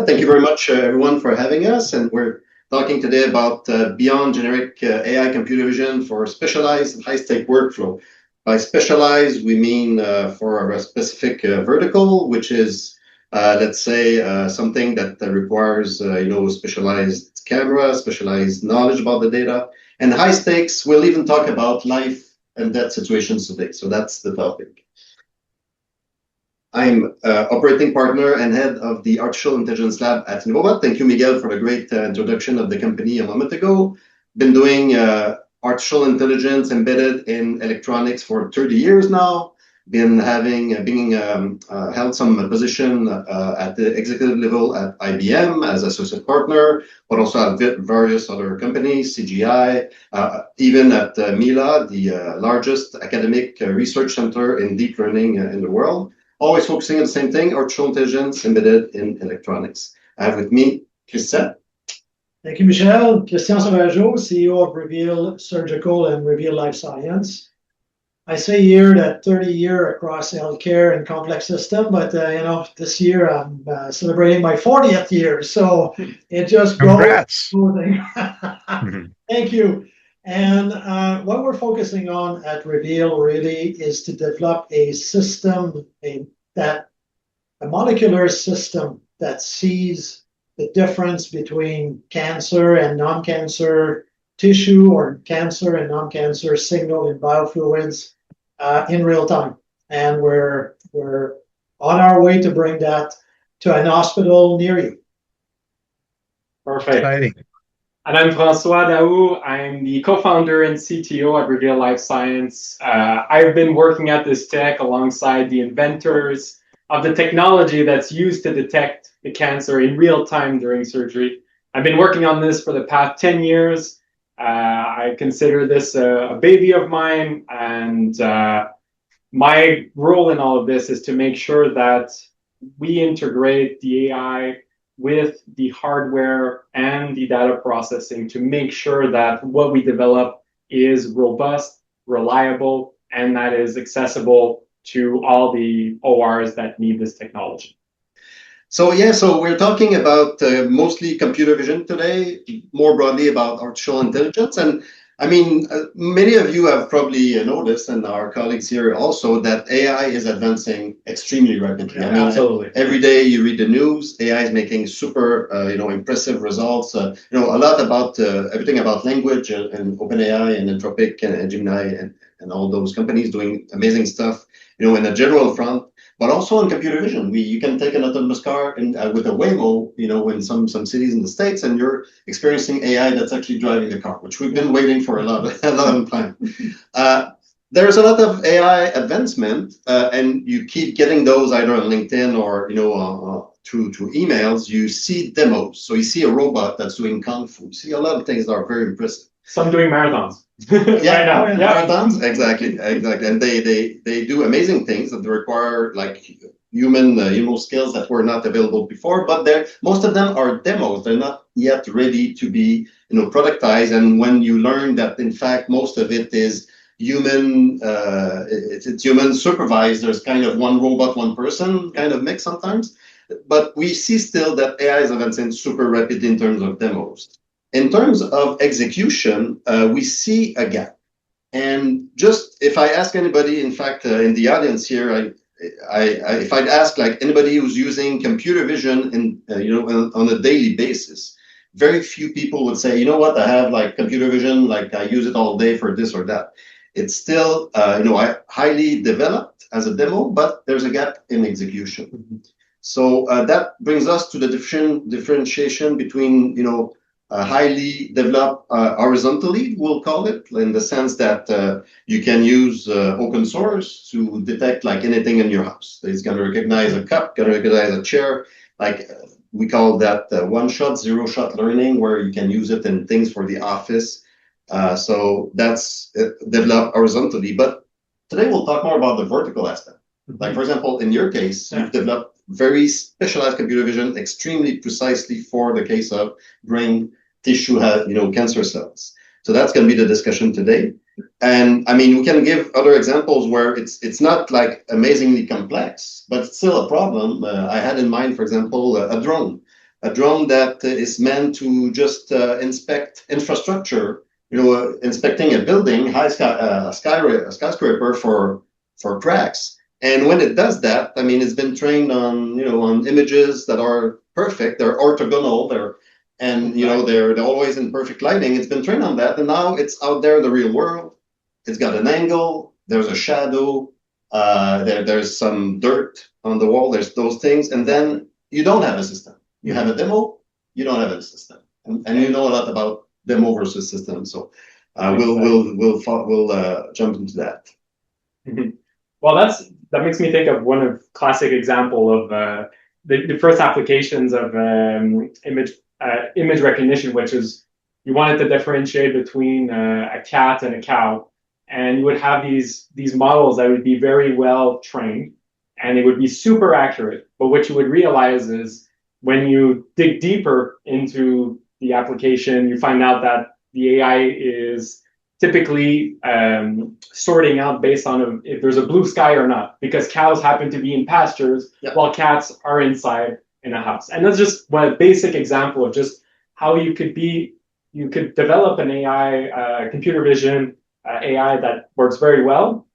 Thank you very much, everyone, for having us. And we're talking today about beyond generic AI computer vision for specialized and high-stake workflow. By specialized, we mean for a specific vertical, which is, let's say, something that requires, specialized camera, specialized knowledge about the data. And high stakes, we'll even talk about life and death situations today. So that's the topic. I'm operating partner and head of the Artificial Intelligence Lab at Innovobot. Thank you, Miguel, for the great introduction of the company a moment ago. Been doing artificial intelligence embedded in electronics for 30 years now. Been held some position at the executive level at IBM as associate partner, but also at various other companies, CGI, even at Mila, the largest academic research center in deep learning in the world. Always focusing on the same thing, artificial intelligence embedded in electronics. I have with me Christian. Thank you, Michel. Christian Sauvageau, CEO of Reveal Surgical and Reveal Life Science. I say here that 30 years across healthcare and complex system, but this year I'm celebrating my 40th year, so it just Congrats. goes. Thank you. And what we're focusing on at Reveal really is to develop a system, a molecular system that sees the difference between cancer and non-cancer tissue or cancer and non-cancer signal in biofluids in real time. And we're on our way to bring that to an hospital near you. Perfect. Exciting. And I'm François Daou. I'm the co-founder and CTO at Reveal Life Science. I've been working at this tech alongside the inventors of the technology that's used to detect the cancer in real time during surgery. I've been working on this for the past 10 years. I consider this a baby of mine, and my role in all of this is to make sure that we integrate the AI with the hardware and the data processing to make sure that what we develop is robust, reliable, and that is accessible to all the ORs that need this technology. So we're talking about mostly computer vision today, more broadly about artificial intelligence. And I mean, many of you have probably noticed, and our colleagues here also, that AI is advancing extremely rapidly. Yeah, absolutely. Every day you read the news, AI is making super, impressive results. A lot about everything about language and OpenAI and Anthropic and Gemini and all those companies doing amazing stuff, in a general front. But also in computer vision, you can take an autonomous car with a Waymo, in some cities in the States, and you're experiencing AI that's actually driving the car, which we've been waiting for a long time. There's a lot of AI advancement, and you keep getting those either on LinkedIn or through emails. You see demos, so you see a robot that's doing kung fu. You see a lot of things that are very impressive. Some doing marathons. Yeah, right now. Marathons, exactly, and they do amazing things that require like human skills that were not available before. But most of them are demos; they're not yet ready to be productized. And when you learn that in fact most of it is human, it's human supervised. There's kind of one robot, one person kind of mix sometimes. But we see still that AI is advancing super rapid in terms of demos. In terms of execution, we see a gap. And just if I ask anybody, in fact, in the audience here, if I'd ask like anybody who's using computer vision on a daily basis, very few people would say, I have like computer vision, like I use it all day for this or that. It's still, highly developed as a demo, but there's a gap in execution. Mm-hmm. So that brings us to the differentiation between, highly developed horizontally, we'll call it, in the sense that you can use open source to detect like anything in your house. It's going to recognize a cup, going to recognize a chair. Like we call that one-shot, zero-shot learning, where you can use it in things for the office. So that's developed horizontally. But today we'll talk more about the vertical aspect. Mm-hmm. Like, for example, in your case, you've developed very specialized computer vision, extremely precisely for the case of brain tissue, cancer cells. So that's going to be the discussion today. And I mean, we can give other examples where it's not like amazingly complex, but it's still a problem. I had in mind, for example, a drone. a drone that is meant to just inspect infrastructure, inspecting a building, a skyscraper for cracks. And when it does that, I mean, it's been trained on, on images that are perfect, they're orthogonal, they're always in perfect lighting. It's been trained on that, and now it's out there in the real world. It's got an angle, there's a shadow, there's some dirt on the wall, there's those things, and then you don't have a system. You have a demo, you don't have a system, and you know a lot about demo versus system. So we'll jump into that. Well, that makes me think of one of classic example of the first applications of image recognition, which is you wanted to differentiate between a cat and a cow, and you would have these models that would be very well trained, and it would be super accurate. But what you would realize is when you dig deeper into the application, you find out that the AI is typically sorting out based on if there's a blue sky or not, because cows happen to be in pastures while cats are inside in a house. And that's just one basic example of just how you could develop an AI, computer vision AI that works very well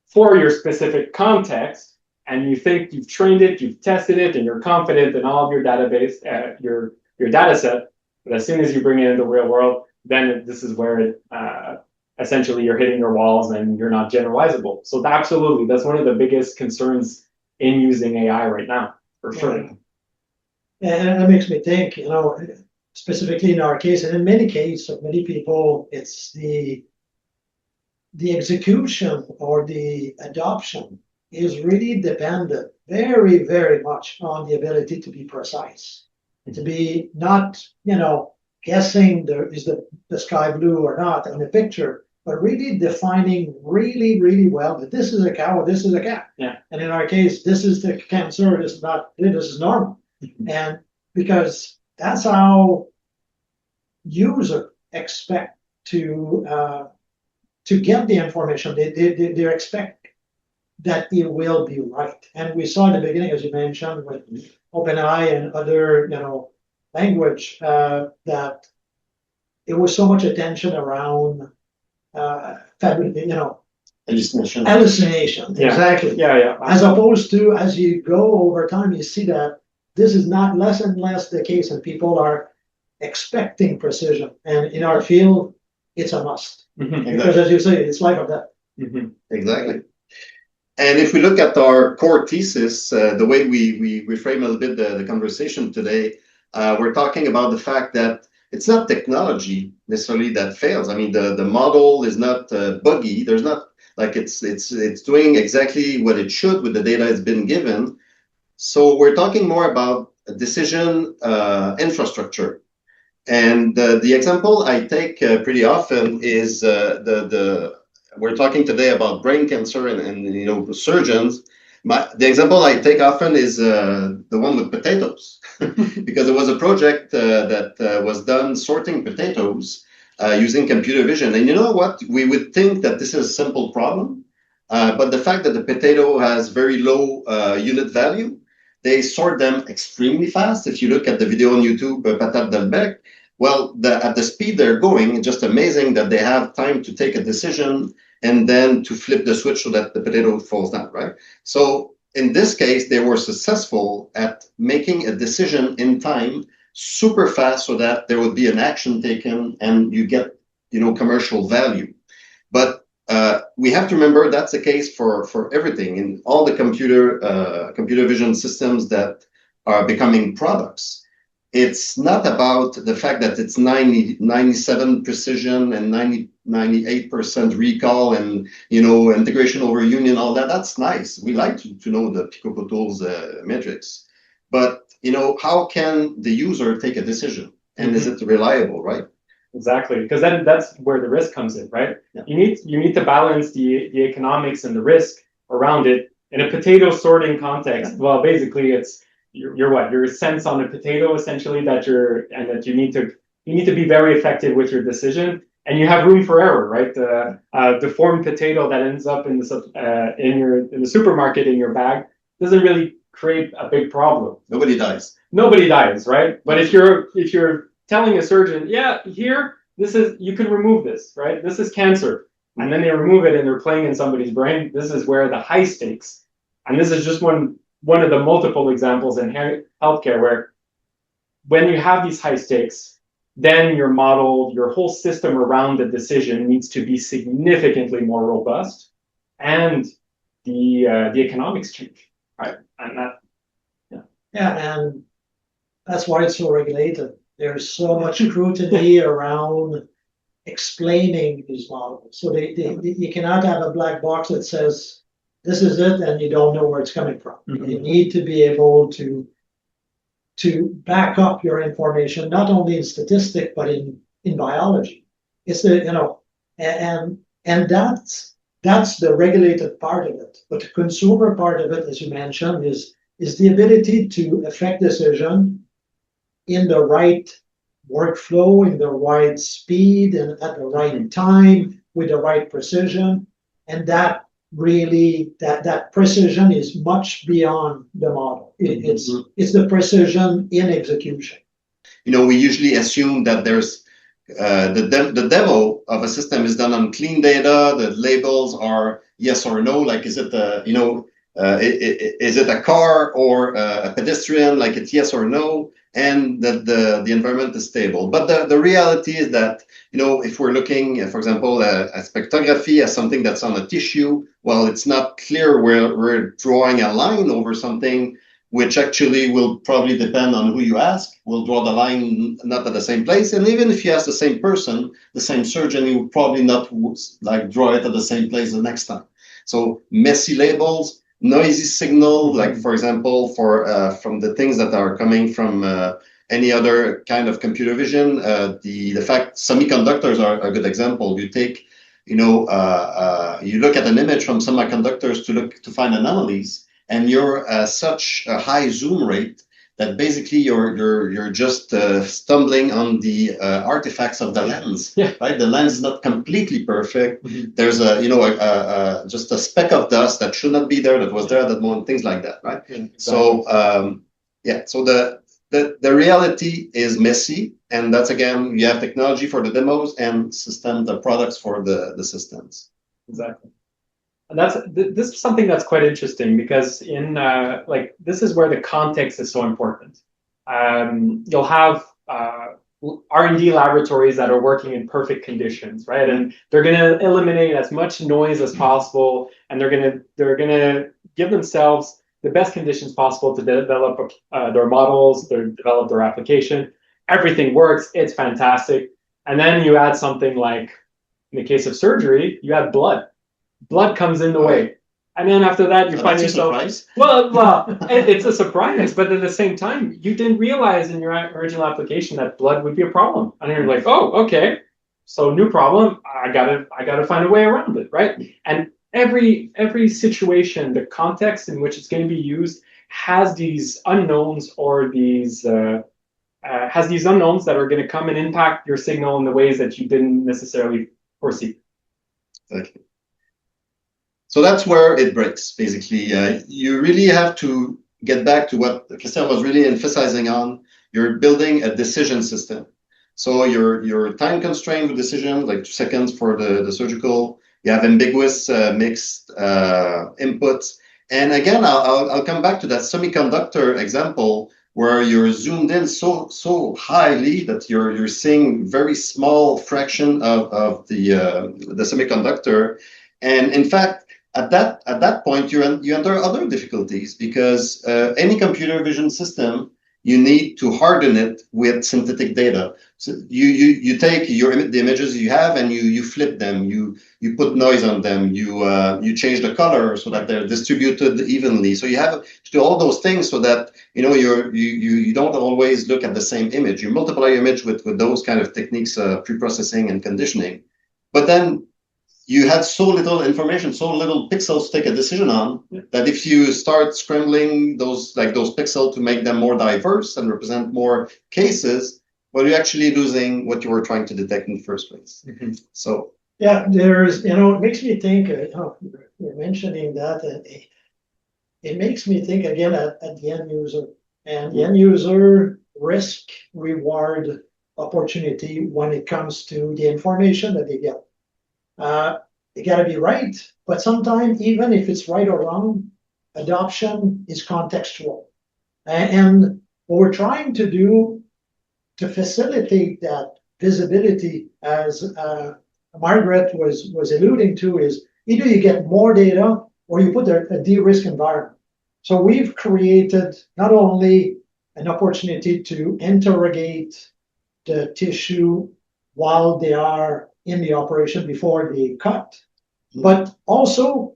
for your specific context, and you think you've trained it, you've tested it, and you're confident in all of your database, your data set. But as soon as you bring it into the real world, then this is where essentially you're hitting your walls and you're not generalizable. So absolutely, that's one of the biggest concerns in using AI right now, for sure. And that makes me think, specifically in our case, and in many cases of many people, it's the execution or the adoption is really dependent very, very much on the ability to be precise, to be not, guessing is the sky blue or not on a picture, but really defining really, really well that this is a cow or this is a cat. Yeah. And in our case, this is the cancer, this is not, this is normal. And because that's how users expect to get the information. They expect that it will be right. And we saw in the beginning, as you mentioned, with OpenAI and other, language, that it was so much attention around, Hallucination. Hallucination, Yeah. exactly. Yeah. As opposed to, as you go over time, you see that this is not less and less the case, and people are expecting precision. And in our field, it's a must. Mm-hmm. Because as you say, it's life or death. Mm-hmm. Exactly. And if we look at our core thesis, the way we frame a little bit the conversation today, we're talking about the fact that it's not technology necessarily that fails. I mean, the model is not buggy. There's not like it's doing exactly what it should with the data it's been given. So we're talking more about a decision infrastructure. And the example I take pretty often is we're talking today about brain cancer and surgeons. The example I take often is the one with potatoes, because it was a project that was done sorting potatoes using computer vision. And you know what? We would think that this is a simple problem, but the fact that the potato has very low unit value, they sort them extremely fast. If you look at the video on YouTube, Patate Delbecq, well, at the speed they're going, it's just amazing that they have time to take a decision and then to flip the switch so that the potato falls down, right? So in this case, they were successful at making a decision in time super fast so that there would be an action taken and you get, commercial value. But we have to remember that's the case for everything in all the computer vision systems that are becoming products. It's not about the fact that it's 97 precision and 98% recall and, integration over union, all that. That's nice. We like to know the picopotols metrics. But, how can the user take a decision? And is it reliable, right? Exactly, because then that's where the risk comes in, right? Yeah. You need to balance the economics and the risk around it. In a potato sorting context, well, basically it's your sense on a potato essentially that you need to be very effective with your decision, and you have room for error, right? The deformed potato that ends up in the supermarket in your bag doesn't really create a big problem. Nobody dies. Nobody dies, right? But if you're telling a surgeon, yeah, here, this is, you can remove this, right? This is cancer. And then they remove it and they're playing in somebody's brain. This is where the high stakes, and this is just one of the multiple examples in healthcare where when you have these high stakes, then your model, your whole system around the decision needs to be significantly more robust, and the economics change, right? And that, Yeah, and that's why it's so regulated. There's so much scrutiny around explaining these models. So you cannot have a black box that says, this is it, and you don't know where it's coming from. Mhm. You need to be able to back up your information, not only in statistics, but in biology. It's the, and that's the regulated part of it. But the consumer part of it, as you mentioned, is the ability to affect decision in the right workflow, in the right speed, and at the right time, with the right precision. And that really, that precision is much beyond the model. It's the precision in execution. We usually assume that there's the demo of a system is done on clean data. The labels are yes or no. Like, is it is it a car or a pedestrian? Like, it's yes or no, and that the environment is stable. But the reality is that if we're looking, for example, at spectrography as something that's on a tissue, well, it's not clear where we're drawing a line over something, which actually will probably depend on who you ask. We'll draw the line not at the same place, and even if you ask the same person, the same surgeon, you will probably not like draw it at the same place the next time. So messy labels, noisy signal, like for example, from the things that are coming from any other kind of computer vision, the fact semiconductors are a good example. You take, you look at an image from semiconductors to find anomalies, and you're such a high zoom rate that basically you're just stumbling on the artifacts of the lens. Yeah. Right? The lens is not completely perfect. Mm-hmm. There's just a speck of dust that should not be there, that was there at that moment, things like that, right? Yeah, exactly. So the reality is messy, and that's, again, you have technology for the demos and the products for the systems. Exactly. And this is something that's quite interesting, because in this is where the context is so important. You'll have R&D laboratories that are working in perfect conditions, right? And they're going to eliminate as much noise as possible, and they're going to give themselves the best conditions possible to develop their models, develop their application. Everything works, it's fantastic. And then you add something like, in the case of surgery, you add blood. Blood comes in the way, and then after that you find yourself. Well, it's a surprise, but at the same time, you didn't realize in your original application that blood would be a problem, and you're like, oh, okay, so new problem. I gotta find a way around it, right? And every situation, the context in which it's going to be used has these unknowns, or has these unknowns that are going to come and impact your signal in the ways that you didn't necessarily foresee. Okay. So that's where it breaks, basically. You really have to get back to what Christian was really emphasizing on. You're building a decision system. So you're time constrained with decisions, like 2 seconds for the surgical. You have ambiguous mixed inputs. And again, I'll come back to that semiconductor example, where you're zoomed in so highly that you're seeing very small fraction of the semiconductor. And in fact, at that point, you enter other difficulties, because any computer vision system, you need to harden it with synthetic data. So you take the images you have, and you flip them, you put noise on them, you change the color so that they're distributed evenly. So you have to do all those things so that you don't always look at the same image. You multiply your image with those kind of techniques, pre-processing and conditioning. But then you had so little information, so little pixels to take a decision on, that if you start scrambling those pixels to make them more diverse and represent more cases, well, you're actually losing what you were trying to detect in the first place. Mm-hmm. So yeah, there's it makes me think. You're mentioning that it makes me think again at the end user and the end user risk reward opportunity when it comes to the information that they get. It got to be right, but sometimes even if it's right or wrong, adoption is contextual. And what we're trying to do to facilitate that visibility, as Margaret was alluding to, is either you get more data or you put a de-risk environment. So we've created not only an opportunity to interrogate the tissue while they are in the operation before they cut, but also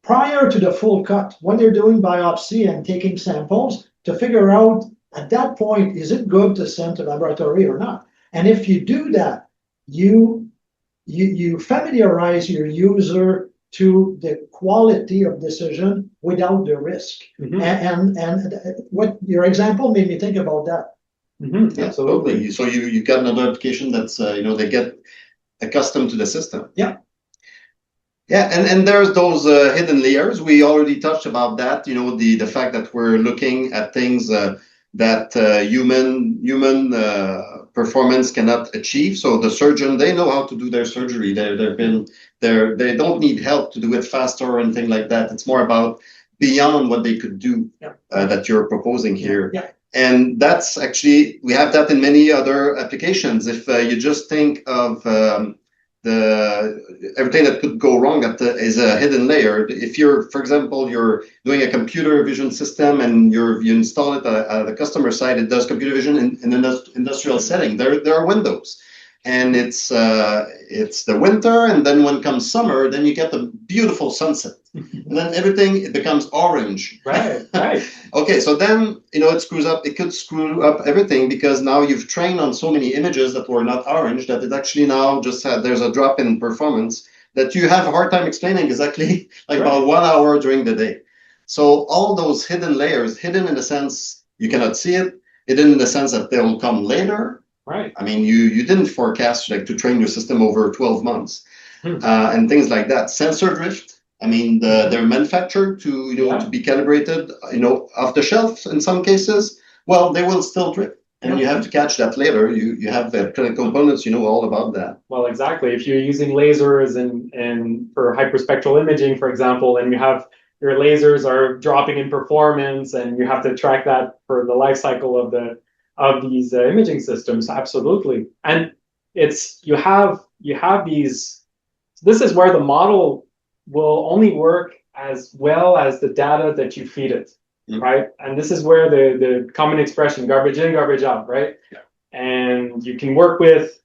prior to the full cut, when they're doing biopsy and taking samples to figure out at that point, is it good to send to laboratory or not? And if you do that, you familiarize your user to the quality of decision without the risk. And what your example made me think about that. Yeah, absolutely. So you got another application that's they get accustomed to the system. Yeah. Yeah, and there's those hidden layers. We already touched about that. The fact that we're looking at things that human performance cannot achieve. So the surgeon, they know how to do their surgery. They don't need help to do it faster or anything like that. It's more about beyond what they could do that you're proposing here. Yeah. And that's actually, we have that in many other applications. If you just think of everything that could go wrong is a hidden layer. If for example, you're doing a computer vision system and you install it at the customer side, it does computer vision in an industrial setting. There are windows, and it's the winter, and then when comes summer, then you get the beautiful sunset, and then it becomes orange. Right. Okay, so then it could screw up everything, because now you've trained on so many images that were not orange that it actually now there's a drop in performance that you have a hard time explaining exactly about 1 hour during the day. So all those hidden layers, hidden in the sense you cannot see it, hidden in the sense that they'll come later. Right. I mean, you didn't forecast to train your system over 12 months and things like that. Sensor drift. I mean, they're manufactured to be calibrated, off the shelf in some cases. Well, they will still drift, and you have to catch that later. You have the components, all about that. Well, exactly. If you're using lasers and for hyperspectral imaging, for example, and you have your lasers are dropping in performance, and you have to track that for the life cycle of these imaging systems, absolutely. And you have these. This is where the model will only work as well as the data that you feed it, right? And this is where the common expression, garbage in, garbage out, right? Yeah. And you can work with,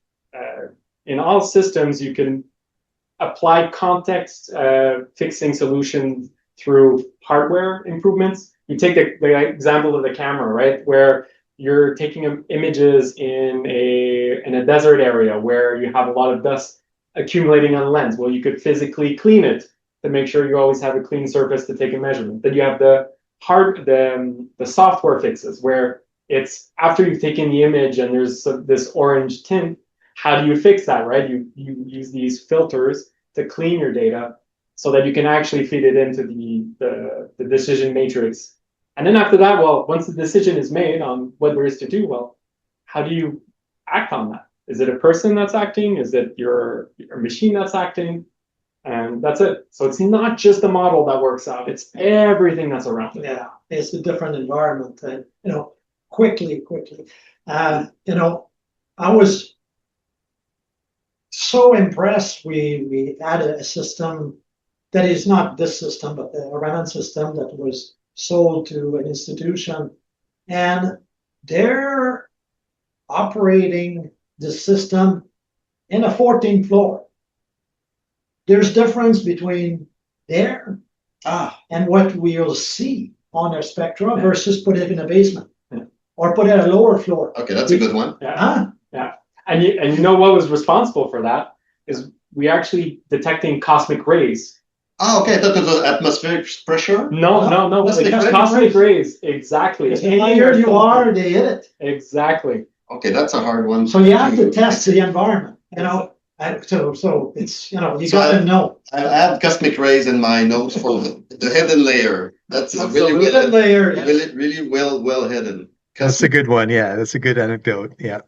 in all systems, you can apply context fixing solutions through hardware improvements. You take the example of the camera, right? Where you're taking images in a desert area where you have a lot of dust accumulating on the lens. Well, you could physically clean it to make sure you always have a clean surface to take a measurement. Then you have the software fixes, where it's after you've taken the image and there's this orange tint. How do you fix that, right? You use these filters to clean your data so that you can actually feed it into the decision matrix. And then after that, well, once the decision is made on what there is to do, well, how do you act on that? Is it a person that's acting? Is it your machine that's acting? And that's it. So it's not just the model that works out. It's everything that's around it. Yeah, it's a different environment. Quickly. I was so impressed. We had a system that is not this system, but the Raman system that was sold to an institution. And they're operating the system in a 14th floor. There's difference between there and what we'll see on our spectra versus put it in a basement or put it at a lower floor. Okay, that's a good one. Yeah. And you know what was responsible for that is we actually detecting cosmic rays. Oh, okay. I thought it was atmospheric pressure. No. Cosmic rays. Exactly. The higher you are, they hit it. Exactly. Okay, that's a hard one. So you have to test the environment, So it's, you got to know. I add cosmic rays in my notes for the hidden layer. That's a Absolute layer. really well hidden. That's a good one. Yeah, that's a good anecdote. Yeah.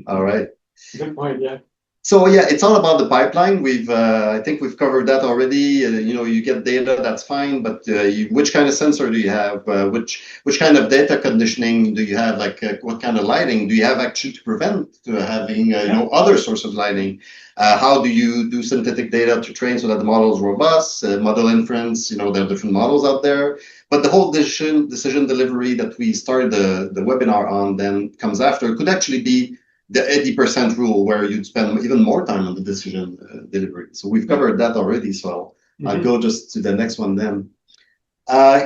All right. Good point. Yeah. So yeah, it's all about the pipeline. I think we've covered that already. You get data, that's fine, but which kind of sensor do you have? Which kind of data conditioning do you have? Like what kind of lighting do you have actually to prevent having other source of lighting? How do you do synthetic data to train so that the model is robust? Model inference, there are different models out there. But the whole decision delivery that we started the webinar on then comes after could actually be the 80% rule, where you'd spend even more time on the decision delivery. So we've covered that already. So I'll go just to the next one then.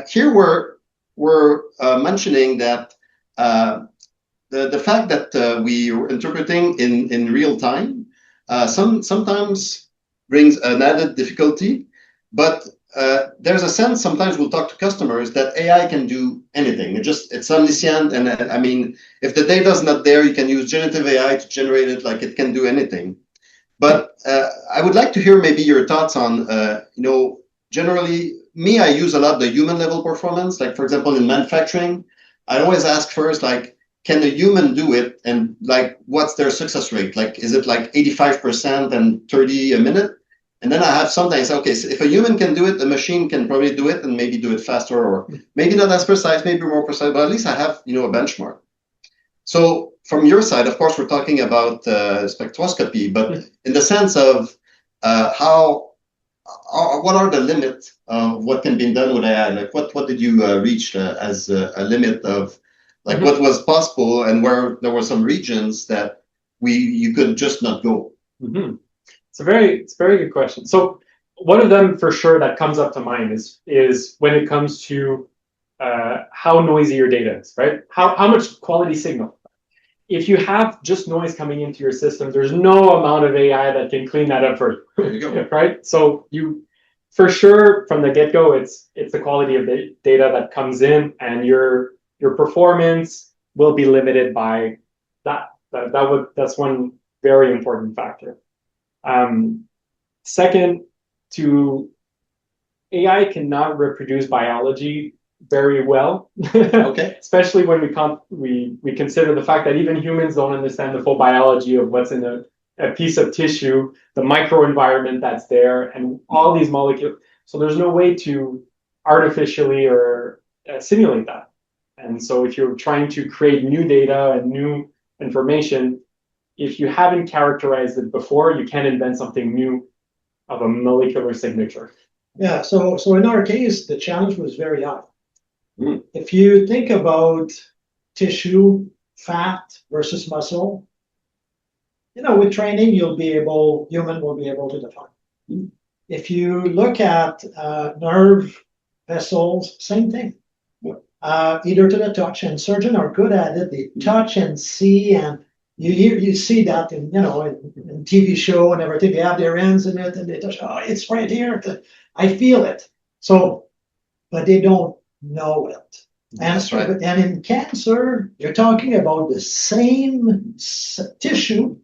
Here we're mentioning that the fact that we are interpreting in real time sometimes brings an added difficulty, but there's a sense sometimes we'll talk to customers that AI can do anything. It's omniscient, and I mean, if the data is not there, you can use generative AI to generate it. Like it can do anything. But I would like to hear maybe your thoughts on, generally, I use a lot the human level performance. Like for example, in manufacturing, I always ask first, like, can a human do it, and like, what's their success rate? Like, is it like 85% and 30 a minute? And then I have sometimes, okay, so if a human can do it, the machine can probably do it and maybe do it faster, or maybe not as precise, maybe more precise, but at least I have, a benchmark. So from your side, of course, we're talking about spectroscopy, but in the sense of what are the limits of what can be done with AI? Like what did you reach as a limit of like what was possible, and where there were some regions that you could just not go? It's a very good question. So one of them for sure that comes up to mind is when it comes to how noisy your data is, right? How much quality signal. If you have just noise coming into your system, there's no amount of AI that can clean that up for you. There you go. Right? So you, for sure, from the get-go, it's the quality of the data that comes in, and your performance will be limited by that. That's one very important factor. Second, AI cannot reproduce biology very well. Okay. Especially when we consider the fact that even humans don't understand the full biology of what's in a piece of tissue, the microenvironment that's there, and all these molecules. So there's no way to artificially or simulate that. And so if you're trying to create new data and new information, if you haven't characterized it before, you can't invent something new of a molecular signature. Yeah, so in our case, the challenge was very high. If you think about tissue, fat versus muscle, with training, human will be able to define. If you look at nerve vessels, same thing. Either to the touch, and surgeons are good at it. They touch and see, and you see that in TV show and everything. They have their hands in it and they touch. Oh, it's right here. I feel it. So, but they don't know it. That's right. And in cancer, you're talking about the same tissue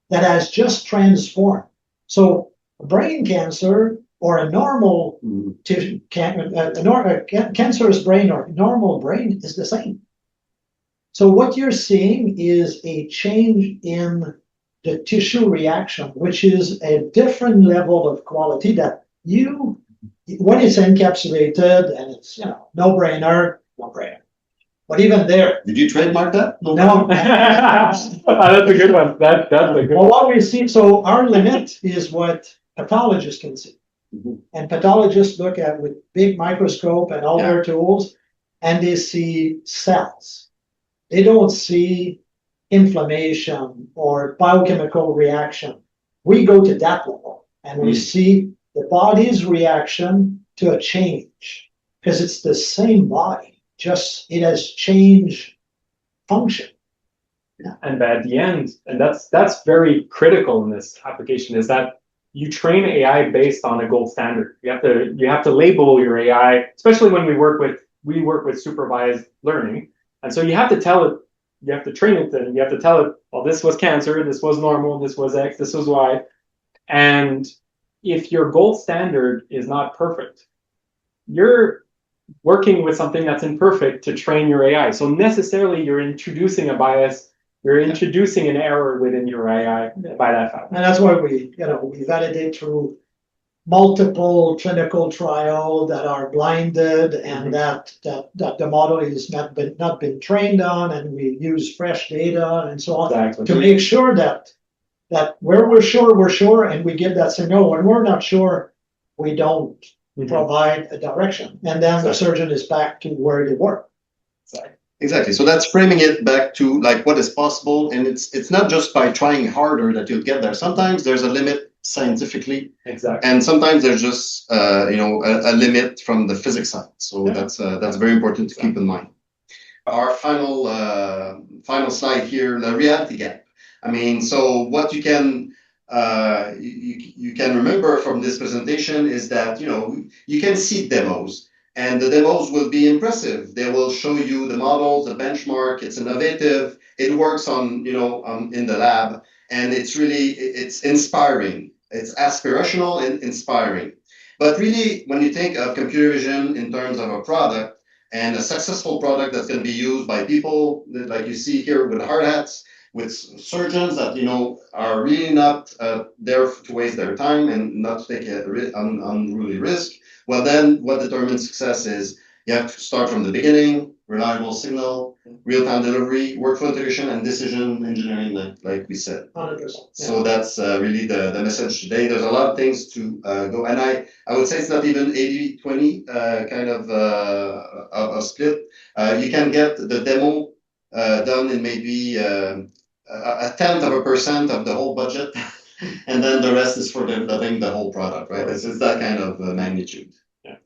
that has just transformed. So, brain cancer or a normal tissue, cancerous brain or normal brain is the same. So what you're seeing is a change in the tissue reaction, which is a different level of quality that when it's encapsulated and it's, no-brainer. But even there. Did you trademark that? No. That's a good one. That's a good one. Well, what we see, so our limit is what pathologists can see. And pathologists look at with big microscope and all their tools, and they see cells. They don't see inflammation or biochemical reaction. We go to that level and we see the body's reaction to a change, because it's the same body, just it has changed function. And at the end, and that's very critical in this application, is that you train AI based on a gold standard. You have to label your AI, especially when we work with supervised learning. And so you have to tell it, you have to train it, and you have to tell it, well, this was cancer, this was normal, this was X, this was Y. And if your gold standard is not perfect, you're working with something that's imperfect to train your AI. So necessarily you're introducing a bias, you're introducing an error within your AI by that fact. And that's why we validate through multiple clinical trials that are blinded and that the model is not been trained on, and we use fresh data and so on Exactly. to make sure that where we're sure, and we give that signal. When we're not sure, we don't provide a direction, and then the surgeon is back to where they were. Exactly. So that's framing it back to like what is possible, and it's not just by trying harder that you'll get there. Sometimes there's a limit scientifically, Exactly, and sometimes there's just a limit from the physics side. So that's very important to keep in mind. Our final slide here, the reality gap. I mean, so what you can you can remember from this presentation is that you can see demos. And the demos will be impressive. They will show you the models, the benchmark. It's innovative. It works on in the lab, and it's inspiring. It's aspirational and inspiring. But really, when you think of computer vision in terms of a product and a successful product that's going to be used by people like you see here with hard hats, with surgeons that are really not there to waste their time and not to take an unruly risk. Well, then what determines success is you have to start from the beginning, reliable signal, real-time delivery, workflow integration, and decision engineering, like we said. 100%. So that's really the message today. There's a lot of things to go, and I would say it's not even 80-20 kind of a split. You can get the demo done in maybe a 0.1% of the whole budget. And then the rest is for developing the whole product, right? It's that kind of magnitude. Yeah.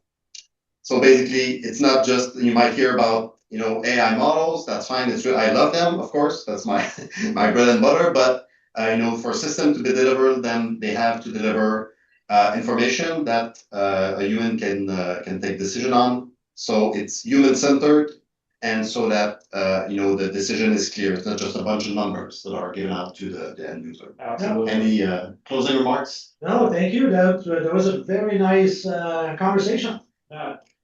So basically, it's not just, you might hear about, AI models. That's fine. I love them, of course. That's my bread and butter. But for a system to be delivered, then they have to deliver information that a human can take decision on. So it's human centered. And so that the decision is clear. It's not just a bunch of numbers that are given out to the end user. Absolutely. Any closing remarks? No, thank you. That was a very nice conversation.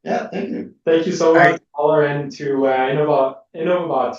Yeah, thank you. Thank you so much, Paul, and to Innovabot.